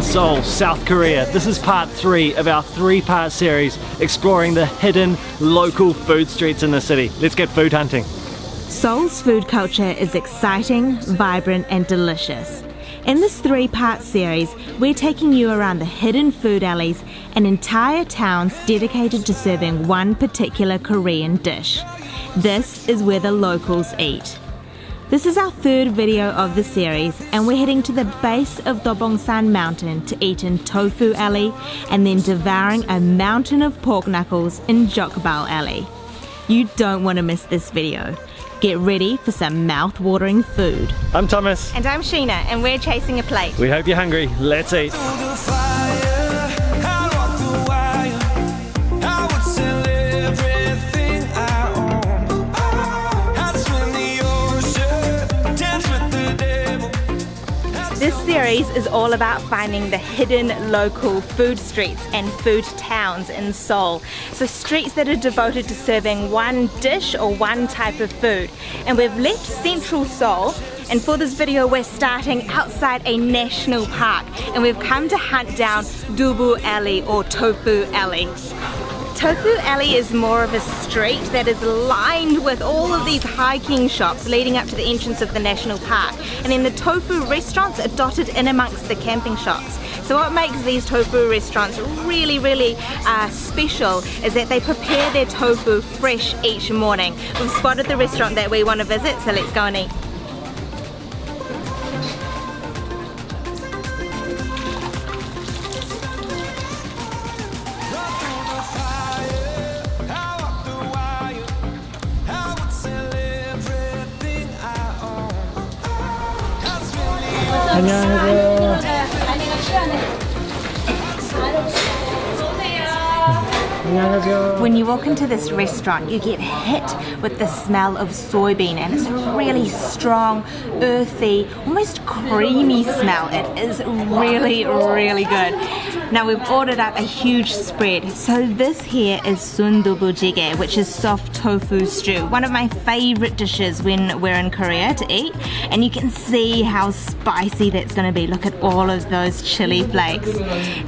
Seoul, South Korea. This is part 3 of our 3-part series exploring the hidden local food streets in the city. Let's get food hunting. Seoul's food culture is exciting, vibrant and delicious. In this 3-part series, we're taking you around the hidden food alleys and entire towns dedicated to serving one particular Korean dish. This is where the locals eat. This is our 3rd video of the series, and we're heading to the base of Dobongsan Mountain to eat in TOFU Alley and then devouring a mountain of pork knuckles in JokBal Alley. You don't want to miss this video. Get ready for some mouth-watering food. I'm Thomas. And I'm Sheena, and we're chasing a plate. We hope you're hungry. Let's eat. This series is all about finding the hidden local food streets and food towns in Seoul. So streets that are devoted to serving one dish or one type of food. And we've left central Seoul, and for this video we're starting outside a national park, and we've come to hunt down sundubu alley or tofu alley. Tofu Alley is more of a street that is lined with all of these hiking shops leading up to the entrance of the national park. And then the tofu restaurants are dotted in amongst the camping shops. So what makes these tofu restaurants really special is that they prepare their tofu fresh each morning. We've spotted the restaurant that we want to visit, so let's go and eat. When you walk into this restaurant, you get hit with the smell of soybean, and it's a really strong, earthy, almost creamy smell. It is really good. Now we've ordered up a huge spread. So this here is sundubu jjigae, which is soft tofu stew. One of my favorite dishes when we're in Korea to eat. And you can see how spicy that's gonna be. Look at all of those chili flakes.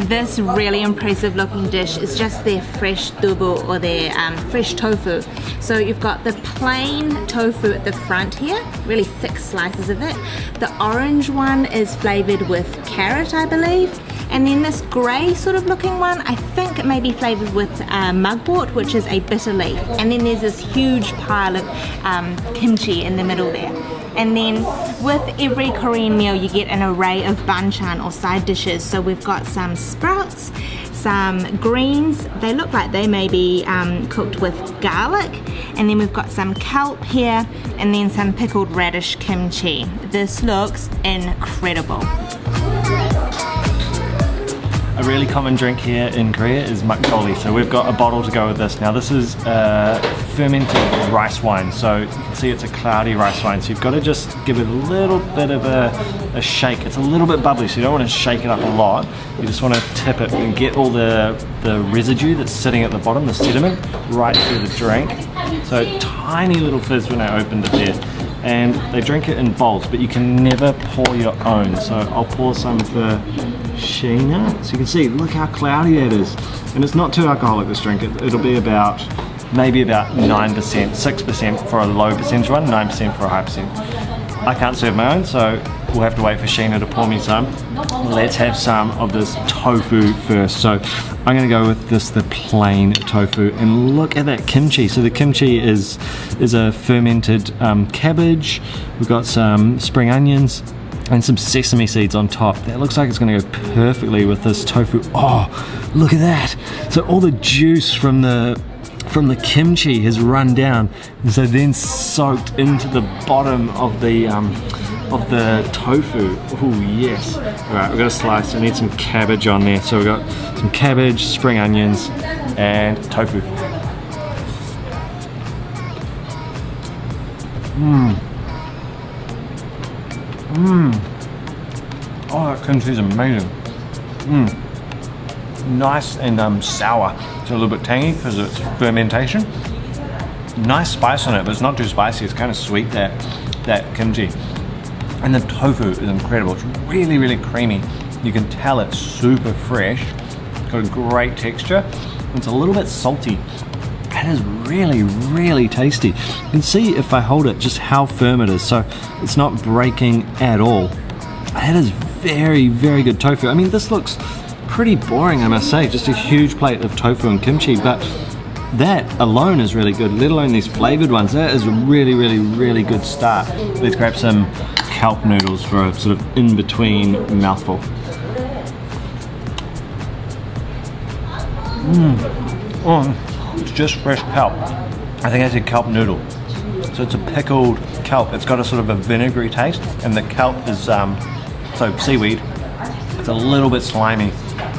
This really impressive looking dish is just their fresh dubu, or their fresh tofu. So you've got the plain tofu at the front here, really thick slices of it. The orange one is flavored with carrot, I believe. And then this grey sort of looking one, I think it may be flavoured with mugwort, which is a bitter leaf. And then there's this huge pile of kimchi in the middle there. And then with every Korean meal you get an array of banchan or side dishes. So we've got some sprouts, some greens, they look like they may be cooked with garlic, and then we've got some kelp here, and then some pickled radish kimchi. This looks incredible. A really common drink here in Korea is mukbang. So we've got a bottle to go with this. Now this is fermented rice wine. So you can see it's a cloudy rice wine. So you've got to just give it a little bit of a shake. It's a little bit bubbly, so you don't want to shake it up a lot. You just want to tip it and get all the residue that's sitting at the bottom, the sediment, right through the drink. So tiny little fizz when I opened it there. And they drink it in bowls, but you can never pour your own. So I'll pour some for Sheena. So you can see, look how cloudy that is. And it's not too alcoholic, this drink. It'll be maybe about 9%, 6% for a low percentage one, 9% for a high percent. I can't serve my own, so we'll have to wait for Sheena to pour me some. Let's have some of this tofu first. So I'm gonna go with the plain tofu, and look at that kimchi. So the kimchi is a fermented cabbage. We've got some spring onions and some sesame seeds on top. That looks like it's gonna go perfectly with this tofu. Oh, look at that. So all the juice from the kimchi has run down, and so then soaked into the bottom of the tofu. Oh yes. Alright, we've got a slice. I need some cabbage on there. So we've got some cabbage, spring onions, and tofu. Oh, that kimchi is amazing. Nice and sour. It's a little bit tangy because of its fermentation. Nice spice on it, but it's not too spicy. It's kind of sweet, that kimchi. And the tofu is incredible. It's really creamy. You can tell it's super fresh, got a great texture. It's a little bit salty. It is really, really tasty. You can see if I hold it just how firm it is, so it's not breaking at all. That is very, very good tofu. I mean, this looks pretty boring, I must say, just a huge plate of tofu and kimchi, but that alone is really good, let alone these flavored ones. That is a really, really, really good start. Let's grab some kelp noodles for a sort of in-between mouthful. Oh, it's just fresh kelp. I think I said kelp noodle. So it's a pickled kelp. It's got a sort of a vinegary taste, and the kelp is so seaweed. It's a little bit slimy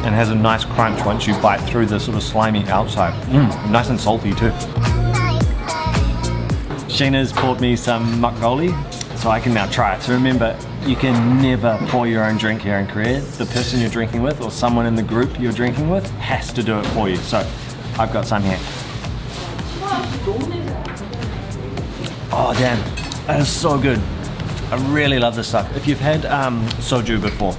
and has a nice crunch once you bite through the sort of slimy outside. Nice and salty too. Sheena's poured me some makgeolli, so I can now try it. So remember, you can never pour your own drink here in Korea. The person you're drinking with or someone in the group you're drinking with has to do it for you. So I've got some here. Oh damn, that is so good. I really love this stuff. If you've had soju before,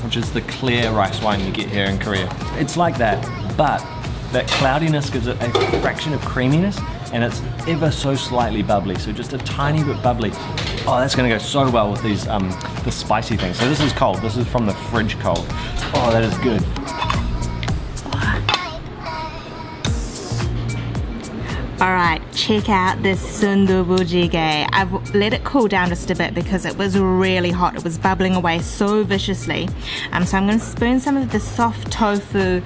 which is the clear rice wine you get here in Korea, it's like that, but that cloudiness gives it a fraction of creaminess, and it's ever so slightly bubbly, so just a tiny bit bubbly. Oh, that's gonna go so well with these the spicy things. So this is cold. This is from the fridge cold. Oh, that is good. Alright, check out this sundubu jjigae. I've let it cool down just a bit because it was really hot. It was bubbling away so viciously. So I'm going to spoon some of the soft tofu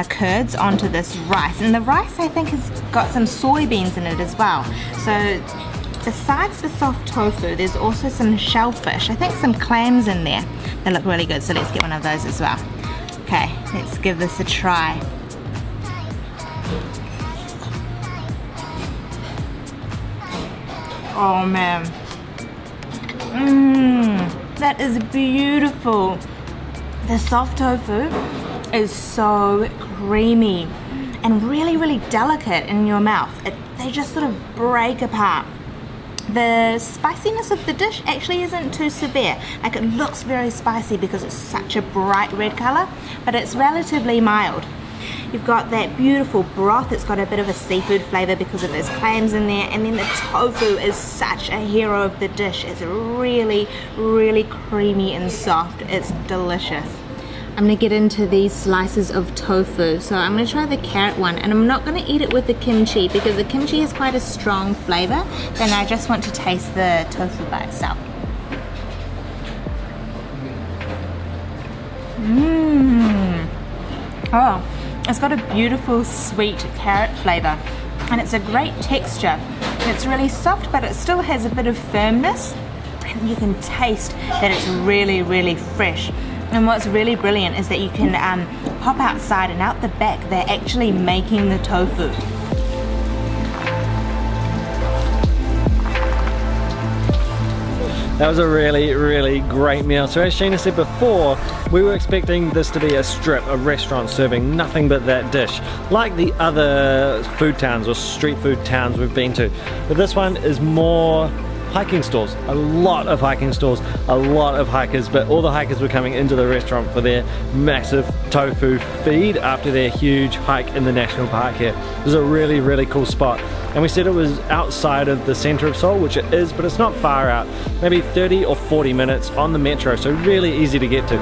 curds onto this rice. And the rice, I think, has got some soybeans in it as well. So besides the soft tofu, there's also some shellfish. I think some clams in there. They look really good, so let's get one of those as well. Okay, let's give this a try. Oh man, that is beautiful. The soft tofu is so creamy and really, really delicate in your mouth. They just sort of break apart. The spiciness of the dish actually isn't too severe. Like, it looks very spicy because it's such a bright red color, but it's relatively mild. You've got that beautiful broth. It's got a bit of a seafood flavor because of those clams in there, and then the tofu is such a hero of the dish. It's really, really creamy and soft. It's delicious. I'm gonna get into these slices of tofu. So I'm gonna try the carrot one, and I'm not gonna eat it with the kimchi because the kimchi has quite a strong flavor. Then I just want to taste the tofu by itself. Oh. It's got a beautiful sweet carrot flavor, and it's a great texture. It's really soft, but it still has a bit of firmness, and you can taste that it's really, really fresh. And what's really brilliant is that you can pop outside, and out the back they're actually making the tofu. That was a really, really great meal. So as Sheena said before, we were expecting this to be a strip, a restaurant serving nothing but that dish, like the other food towns or street food towns we've been to. But this one is more hiking stores, a lot of hiking stores, a lot of hikers, but all the hikers were coming into the restaurant for their massive tofu feed after their huge hike in the national park here. It was a really, really cool spot. And we said it was outside of the center of Seoul, which it is, but it's not far out, maybe 30 or 40 minutes on the metro, so really easy to get to.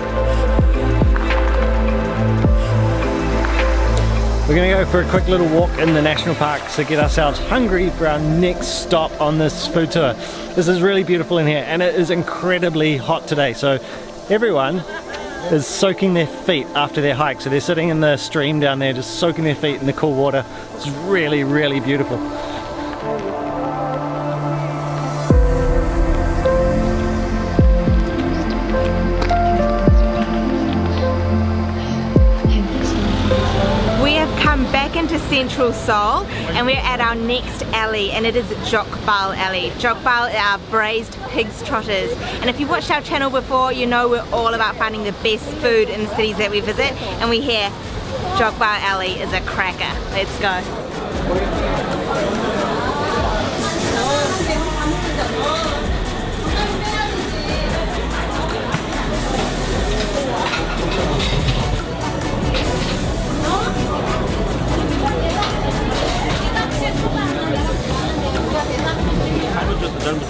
We're gonna go for a quick little walk in the national park to get ourselves hungry for our next stop on this food tour. This is really beautiful in here, and it is incredibly hot today, so everyone is soaking their feet after their hike. So they're sitting in the stream down there just soaking their feet in the cool water. It's really, really beautiful. We have come back into central Seoul, and we're at our next alley, and it is Jokbal Alley. Jokbal are braised pig's trotters, and if you've watched our channel before, you know we're all about finding the best food in the cities that we visit, and we hear Jokbal Alley is a cracker. Let's go. We're in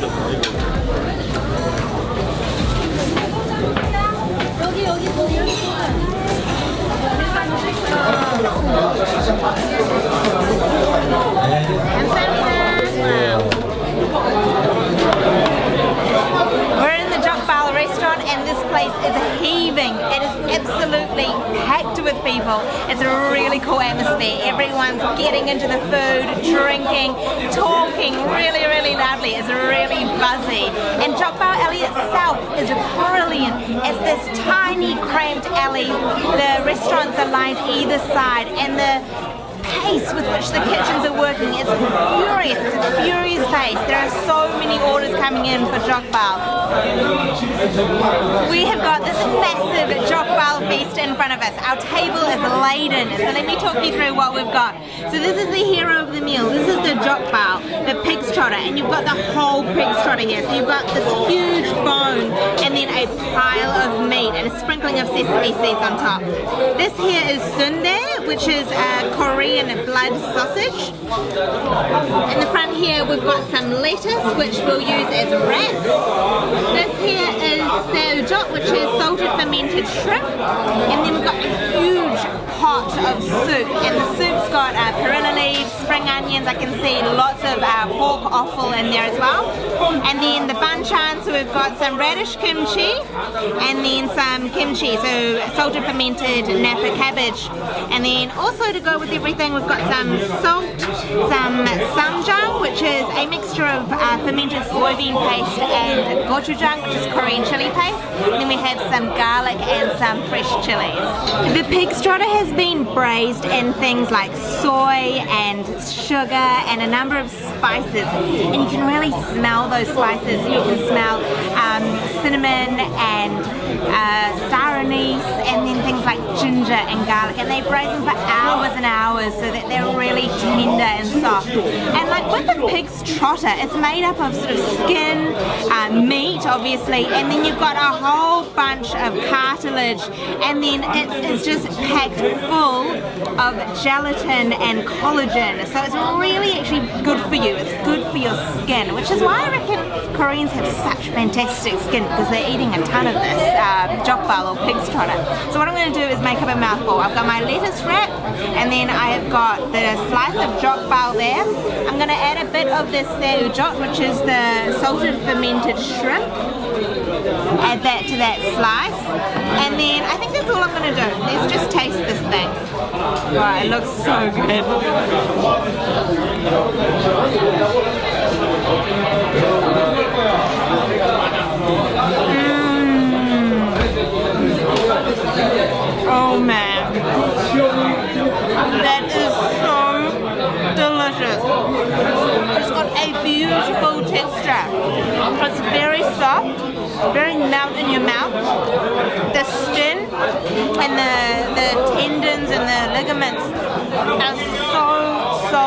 the jokbal restaurant and this place is heaving. It is absolutely packed with people. It's a really cool atmosphere. Everyone's getting into the food, drinking, talking really, really loudly. It's really buzzy. And Jokbal Alley itself is brilliant. It's this tiny cramped alley. The restaurants are lined either side and the pace with which the kitchens are working is furious. It's a furious pace. There are so many orders coming in for jokbal. We have got this massive jokbal feast in front of us. Our table is laden. So let me talk you through what we've got. So this is the hero of the meal. This is the jokbal, the pig's trotter, and you've got the whole pig's trotter here. So you've got this huge bone and then a pile of meat and a sprinkling of sesame seeds on top. This here is sundae, which is a Korean blood sausage. In the front here we've got some lettuce, which we'll use as wraps. This here is seoul, which is salted fermented shrimp. And then we've got a huge pot of soup. And the soup's got perilla leaves, spring onions, I can see lots of pork offal in there as well. And then the banchan, so we've got some radish kimchi and then some kimchi, so salted fermented napa cabbage. And then also to go with everything, we've got some salt, some samjang, which is a mixture of fermented soybean paste and gochujang, which is Korean chili paste. And then we have some garlic and some fresh chilies. The pig's trotter has been braised in things like soy and sugar and a number of spices. And you can really smell those spices. You can smell cinnamon and star anise and then things like ginger and garlic. And they braise them for hours and hours so that they're really tender and soft. And like with the pig's trotter, it's made up of sort of skin, meat obviously, and then you've got a whole bunch of cartilage, and then it is just packed full of gelatin and collagen. So it's really actually good for you. It's good for your skin, which is why I reckon Koreans have such fantastic skin, because they're eating a ton of this jokbal or pig's trotter. So what I'm going to do is make up a mouthful. I've got my lettuce wrap, and then I have got the slice of jokbal there. I'm going to add a bit of this seoul, which is the salted fermented shrimp. Add that to that slice, and then I think that's all I'm going to do. Let's just taste this thing. Wow, it looks so good. Oh man, that is so delicious. It's got a beautiful texture. It's very soft, very melt in your mouth. The skin and the tendons and the ligaments are so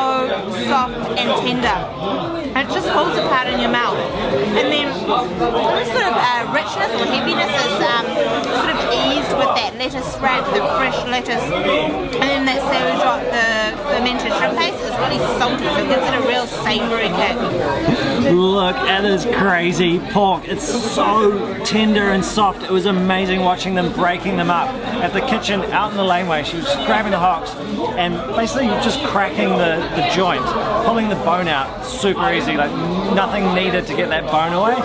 soft and tender. It just falls apart in your mouth. And then this sort of richness or heaviness is sort of eased with that lettuce wrap, the fresh lettuce, and then that seoul, the fermented shrimp paste is really salty, so it gives it a real savoury kick. Look at this crazy pork. It's so tender and soft. It was amazing watching them breaking them up at the kitchen out in the laneway. She was grabbing the hocks and basically just cracking the joint, pulling the bone out super easy, like nothing needed to get that bone away,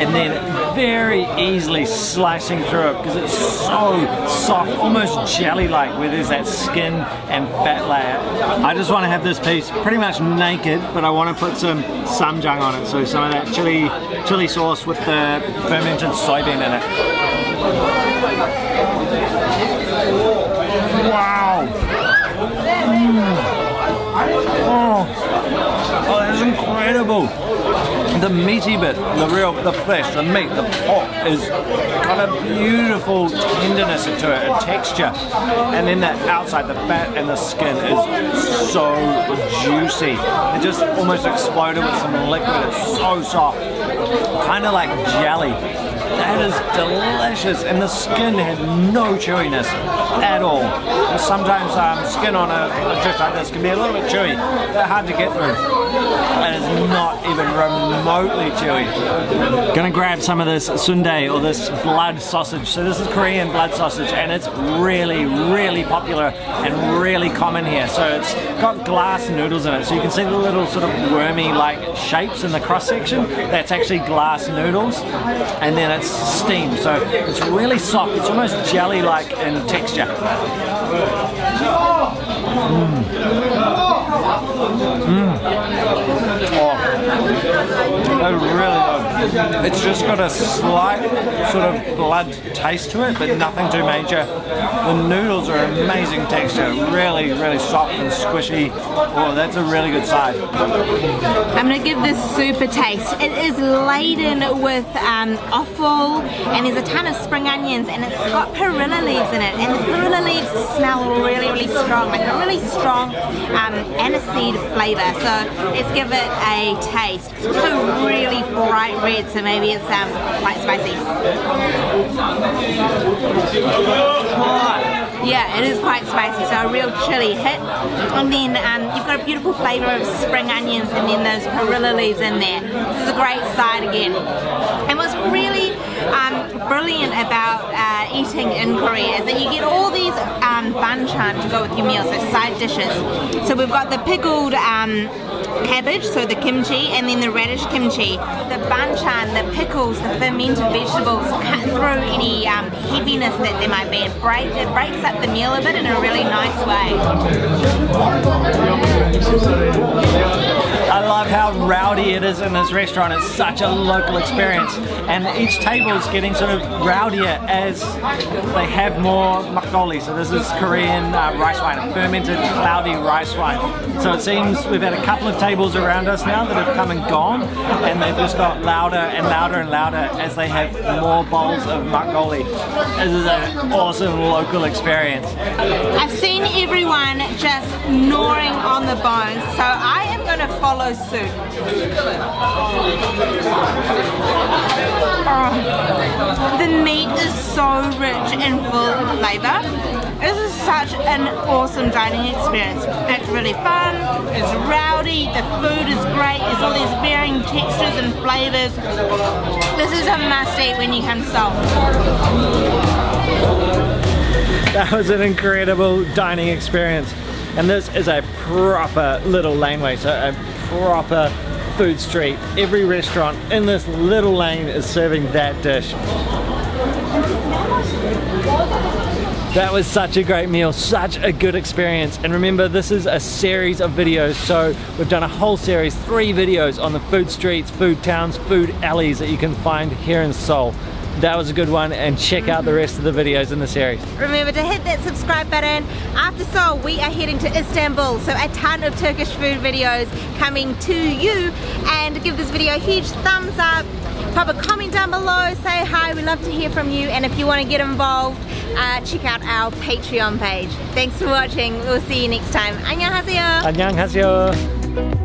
and then very easily slicing through it because it's so soft, almost jelly-like, where there's that skin and fat layer. I just want to have this piece pretty much naked, but I want to put some samjang on it, so some of that chili sauce with the fermented soybean in it. Wow! Oh, that is incredible! The meaty bit, the flesh, the meat, the pork is got a beautiful tenderness to it, a texture, and then that outside, the fat and the skin is so juicy. It just almost exploded with some liquid. It's so soft, kind of like jelly. That is delicious, and the skin had no chewiness at all. And sometimes skin on a dish like this can be a little bit chewy. They're hard to get through. and it's not even remotely chewy. Gonna grab some of this sundae, or this blood sausage. So this is Korean blood sausage, and it's really popular and really common here. So it's got glass noodles in it, so you can see the little sort of wormy like shapes in the cross section. That's actually glass noodles, and then it's steamed, so it's really soft. It's almost jelly like in texture. Oh, really good. It's just got a slight sort of blood taste to it, but nothing too major. The noodles are amazing texture, really soft and squishy. Oh, that's a really good side. I'm gonna give this soup a taste. It is laden with offal, and there's a ton of spring onions, and it's got perilla leaves in it, and the perilla leaves smell really strong, like a really strong aniseed flavor. So let's give it a taste. It's also really bright red, so maybe it's quite spicy. Yeah, it is quite spicy, so a real chili hit. And then you've got a beautiful flavor of spring onions and then those perilla leaves in there. This is a great side again. And what's really brilliant about eating in Korea is that you get all these banchan to go with your meals, so side dishes. So we've got the pickled cabbage, so the kimchi, and then the radish kimchi. The banchan, the pickles, the fermented vegetables cut through any heaviness that there might be. It breaks up the meal a bit in a really nice way. I love how rowdy it is in this restaurant. It's such a local experience, and each table is getting sort of rowdier as they have more makgeolli. So this is Korean rice wine, a fermented cloudy rice wine. So it seems we've had a couple of tables around us now that have come and gone, and they've just got louder and louder as they have more bowls of makgeolli. This is an awesome local experience. I've seen everyone just gnawing on the bones, so I am going to follow suit. Oh, the meat is so rich and full of flavor. This is such an awesome dining experience. It's really fun, it's rowdy, the food is great, there's all these varying textures and flavors. This is a must eat when you come to Seoul. That was an incredible dining experience. And this is a proper little laneway, so a proper food street. Every restaurant in this little lane is serving that dish. That was such a great meal, such a good experience. And remember, this is a series of videos, so we've done a whole series, 3 videos on the food streets, food towns, food alleys that you can find here in Seoul. That was a good one, and check out the rest of the videos in the series. Remember to hit that subscribe button. After Seoul, we are heading to Istanbul, so a ton of Turkish food videos coming to you. And give this video a huge thumbs up, pop a comment down below, say hi, we love to hear from you. And if you want to get involved, check out our Patreon page. Thanks for watching, we'll see you next time. Annyeonghaseyo! 안녕하세요.